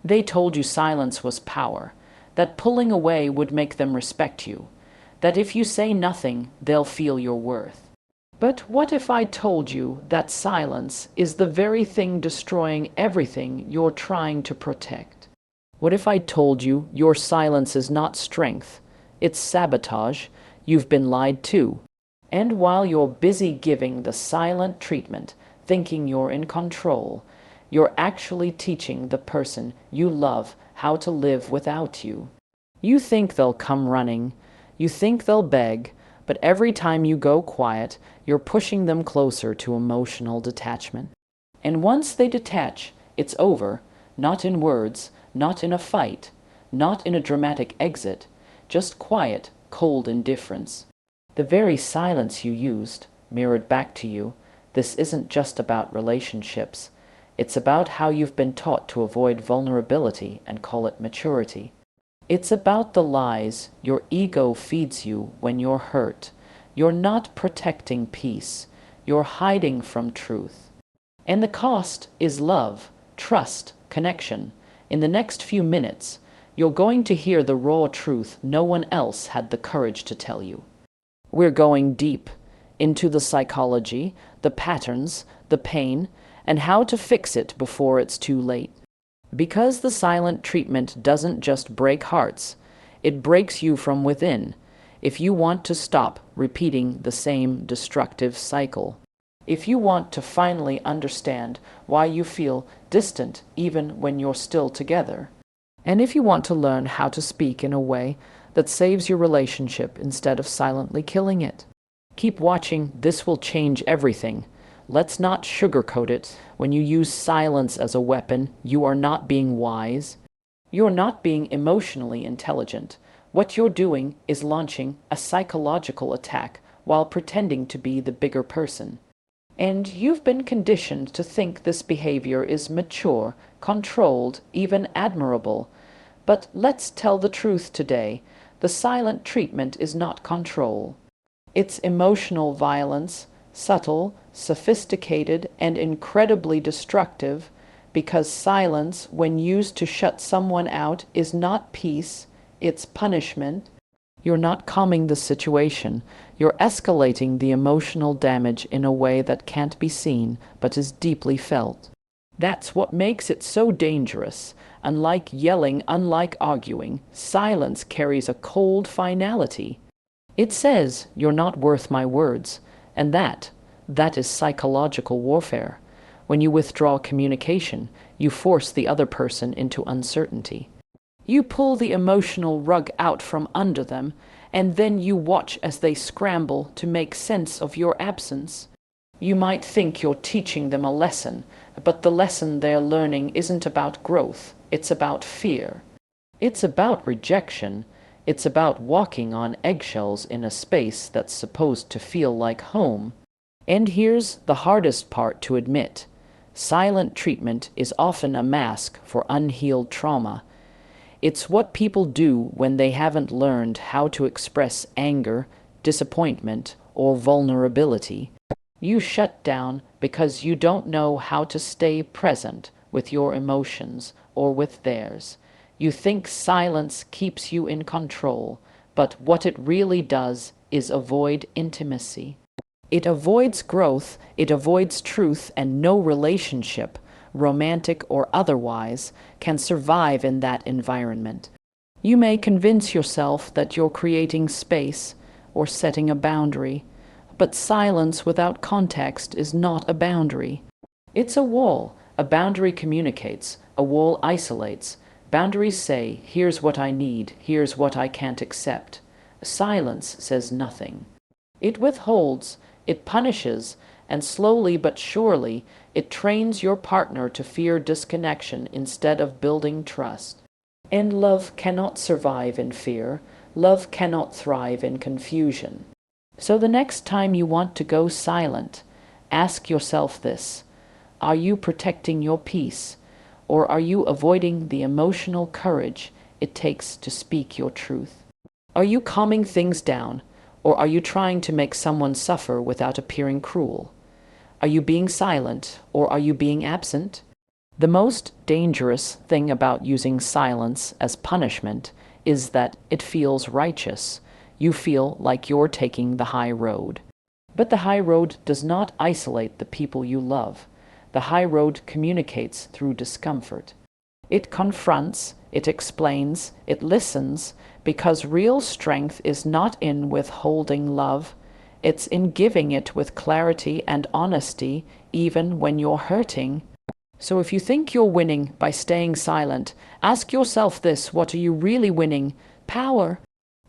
They told you silence was power, that pulling away would make them respect you, that if you say nothing, they'll feel your worth. But what if I told you that silence is the very thing destroying everything you're trying to protect? What if I told you your silence is not strength, it's sabotage? You've been lied to. And while you're busy giving the silent treatment, thinking you're in control, you're actually teaching the person you love how to live without you. You think they'll come running, you think they'll beg, but every time you go quiet, you're pushing them closer to emotional detachment. And once they detach, it's over, not in words, not in a fight, not in a dramatic exit, just quiet, cold indifference. The very silence you used, mirrored back to you. This isn't just about relationships. It's about how you've been taught to avoid vulnerability and call it maturity. It's about the lies your ego feeds you when you're hurt. You're not protecting peace. You're hiding from truth. And the cost is love, trust, connection. In the next few minutes, you're going to hear the raw truth no one else had the courage to tell you. We're going deep into the psychology, the patterns, the pain, and how to fix it before it's too late. Because the silent treatment doesn't just break hearts, it breaks you from within if you want to stop repeating the same destructive cycle. If you want to finally understand why you feel distant even when you're still together. And if you want to learn how to speak in a way that saves your relationship instead of silently killing it. Keep watching. This will change everything. Let's not sugarcoat it. When you use silence as a weapon, you are not being wise. You're not being emotionally intelligent. What you're doing is launching a psychological attack while pretending to be the bigger person. And you've been conditioned to think this behavior is mature, controlled, even admirable. But let's tell the truth today. The silent treatment is not control. It's emotional violence, subtle, sophisticated, and incredibly destructive, because silence, when used to shut someone out, is not peace, it's punishment. You're not calming the situation. You're escalating the emotional damage in a way that can't be seen, but is deeply felt. That's what makes it so dangerous. Unlike yelling, unlike arguing, silence carries a cold finality. It says, "You're not worth my words," and that is psychological warfare. When you withdraw communication, you force the other person into uncertainty. You pull the emotional rug out from under them, and then you watch as they scramble to make sense of your absence. You might think you're teaching them a lesson, but the lesson they're learning isn't about growth, it's about fear. It's about rejection. It's about walking on eggshells in a space that's supposed to feel like home. And here's the hardest part to admit. Silent treatment is often a mask for unhealed trauma. It's what people do when they haven't learned how to express anger, disappointment, or vulnerability. You shut down because you don't know how to stay present with your emotions or with theirs. You think silence keeps you in control, but what it really does is avoid intimacy. It avoids growth, it avoids truth, and no relationship, romantic or otherwise, can survive in that environment. You may convince yourself that you're creating space or setting a boundary, but silence without context is not a boundary. It's a wall. A boundary communicates, a wall isolates. Boundaries say, "Here's what I need, here's what I can't accept." Silence says nothing. It withholds, it punishes, and slowly but surely, it trains your partner to fear disconnection instead of building trust. And love cannot survive in fear. Love cannot thrive in confusion. So the next time you want to go silent, ask yourself this: are you protecting your peace, or are you avoiding the emotional courage it takes to speak your truth? Are you calming things down, or are you trying to make someone suffer without appearing cruel? Are you being silent, or are you being absent? The most dangerous thing about using silence as punishment is that it feels righteous. You feel like you're taking the high road. But the high road does not isolate the people you love. The high road communicates through discomfort. It confronts, it explains, it listens, because real strength is not in withholding love. It's in giving it with clarity and honesty, even when you're hurting. So if you think you're winning by staying silent, ask yourself this: what are you really winning? Power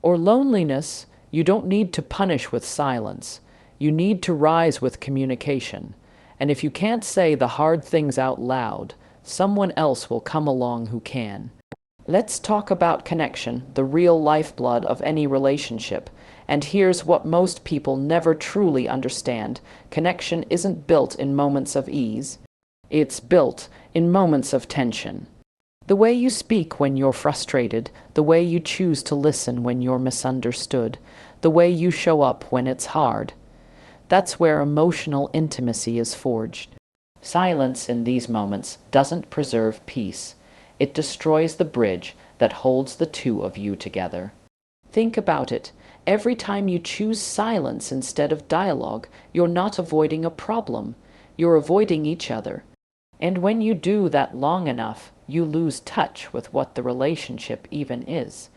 or loneliness? You don't need to punish with silence. You need to rise with communication. And if you can't say the hard things out loud, someone else will come along who can. Let's talk about connection, the real lifeblood of any relationship. And here's what most people never truly understand. Connection isn't built in moments of ease. It's built in moments of tension. The way you speak when you're frustrated, the way you choose to listen when you're misunderstood, the way you show up when it's hard. That's where emotional intimacy is forged. Silence in these moments doesn't preserve peace. It destroys the bridge that holds the two of you together. Think about it. Every time you choose silence instead of dialogue, you're not avoiding a problem. You're avoiding each other. And when you do that long enough, you lose touch with what the relationship even is.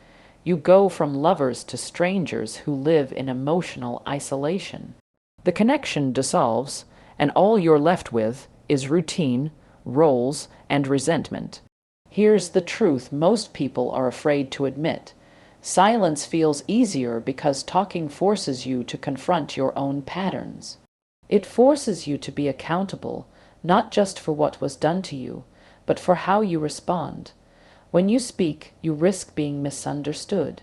You go from lovers to strangers who live in emotional isolation. The connection dissolves, and all you're left with is routine, roles, and resentment. Here's the truth most people are afraid to admit. Silence feels easier because talking forces you to confront your own patterns. It forces you to be accountable, not just for what was done to you, but for how you respond. When you speak, you risk being misunderstood.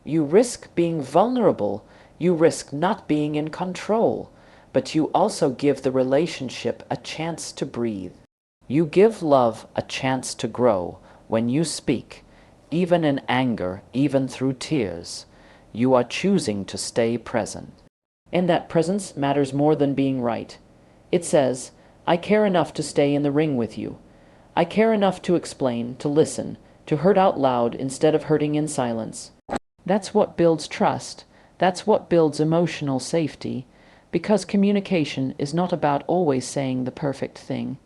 You risk being vulnerable. You risk not being in control. But you also give the relationship a chance to breathe. You give love a chance to grow when you speak, even in anger, even through tears. You are choosing to stay present. And that presence matters more than being right. It says, I care enough to stay in the ring with you. I care enough to explain, to listen, to hurt out loud instead of hurting in silence. That's what builds trust. That's what builds emotional safety. Because communication is not about always saying the perfect thing.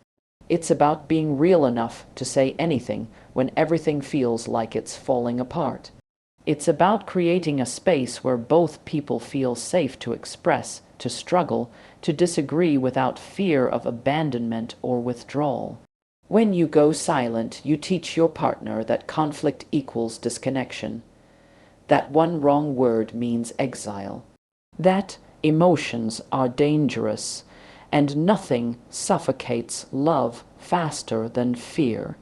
It's about being real enough to say anything when everything feels like it's falling apart. It's about creating a space where both people feel safe to express, to struggle, to disagree without fear of abandonment or withdrawal. When you go silent, you teach your partner that conflict equals disconnection. That one wrong word means exile. That emotions are dangerous, and nothing suffocates love faster than fear.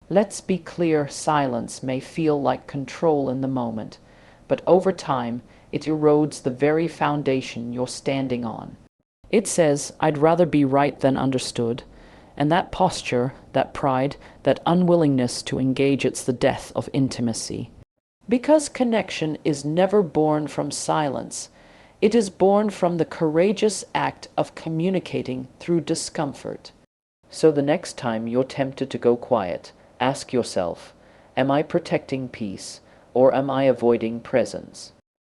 Let's be clear, silence may feel like control in the moment, but over time it erodes the very foundation you're standing on. It says, I'd rather be right than understood, and that posture, that pride, that unwillingness to engage, it's the death of intimacy. Because connection is never born from silence, it is born from the courageous act of communicating through discomfort. So the next time you're tempted to go quiet, ask yourself, am I protecting peace, or am I avoiding presence?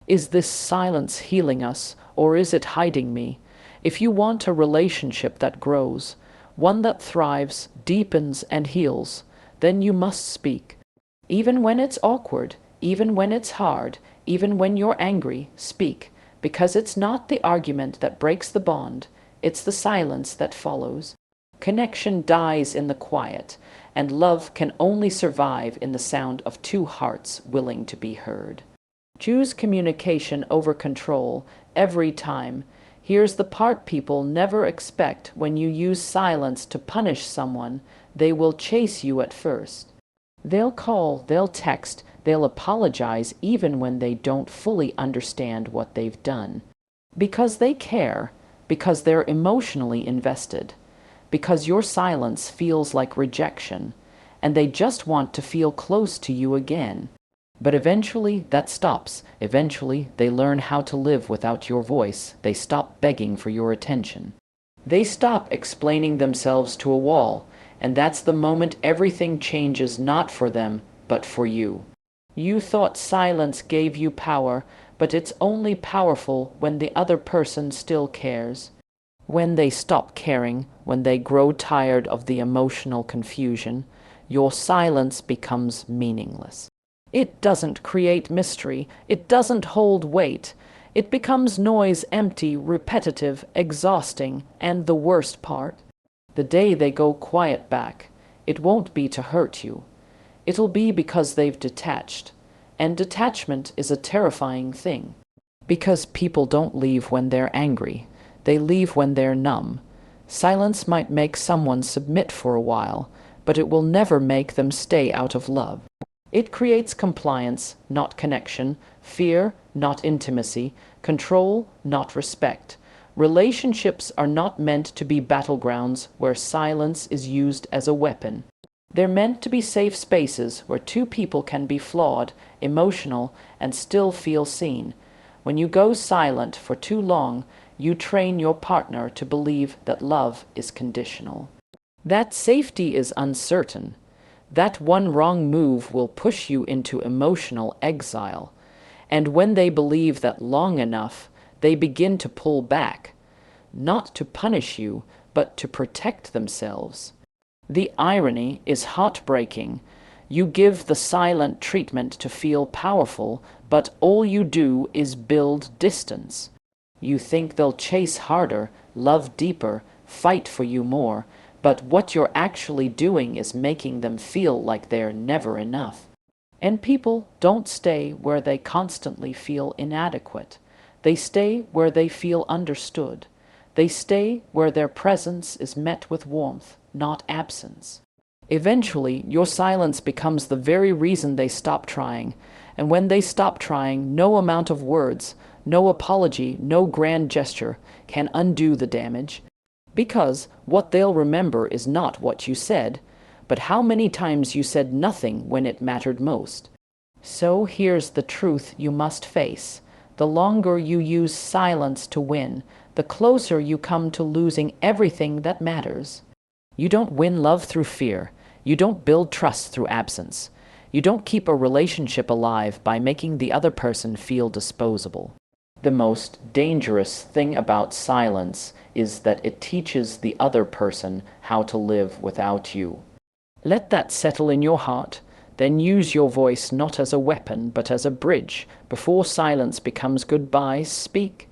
Is this silence healing us, or is it hiding me? If you want a relationship that grows, one that thrives, deepens, and heals, then you must speak. Even when it's awkward, even when it's hard, even when you're angry, speak, because it's not the argument that breaks the bond, it's the silence that follows. Connection dies in the quiet, and love can only survive in the sound of two hearts willing to be heard. Choose communication over control every time. Here's the part people never expect: when you use silence to punish someone, they will chase you at first. They'll call, they'll text, they'll apologize even when they don't fully understand what they've done. Because they care, because they're emotionally invested, because your silence feels like rejection, and they just want to feel close to you again. But eventually that stops. Eventually they learn how to live without your voice. They stop begging for your attention. They stop explaining themselves to a wall, And that's the moment everything changes, not for them, but for you. You thought silence gave you power, but it's only powerful when the other person still cares. When they stop caring, when they grow tired of the emotional confusion, your silence becomes meaningless. It doesn't create mystery. It doesn't hold weight. It becomes noise, empty, repetitive, exhausting, and the worst part, the day they go quiet back, it won't be to hurt you. It'll be because they've detached. And detachment is a terrifying thing. Because people don't leave when they're angry. They leave when they're numb. Silence might make someone submit for a while, but it will never make them stay out of love. It creates compliance, not connection, fear, not intimacy, control, not respect. Relationships are not meant to be battlegrounds where silence is used as a weapon. They're meant to be safe spaces where two people can be flawed, emotional, and still feel seen. When you go silent for too long, you train your partner to believe that love is conditional. That safety is uncertain. That one wrong move will push you into emotional exile. And when they believe that long enough, they begin to pull back, not to punish you, but to protect themselves. The irony is heartbreaking. You give the silent treatment to feel powerful, but all you do is build distance. You think they'll chase harder, love deeper, fight for you more, but what you're actually doing is making them feel like they're never enough. And people don't stay where they constantly feel inadequate. They stay where they feel understood. They stay where their presence is met with warmth, not absence. Eventually, your silence becomes the very reason they stop trying. And when they stop trying, no amount of words, no apology, no grand gesture can undo the damage. Because what they'll remember is not what you said, but how many times you said nothing when it mattered most. So here's the truth you must face. The longer you use silence to win, the closer you come to losing everything that matters. You don't win love through fear. You don't build trust through absence. You don't keep a relationship alive by making the other person feel disposable. The most dangerous thing about silence is that it teaches the other person how to live without you. Let that settle in your heart, then use your voice not as a weapon but as a bridge. Before silence becomes goodbye, speak.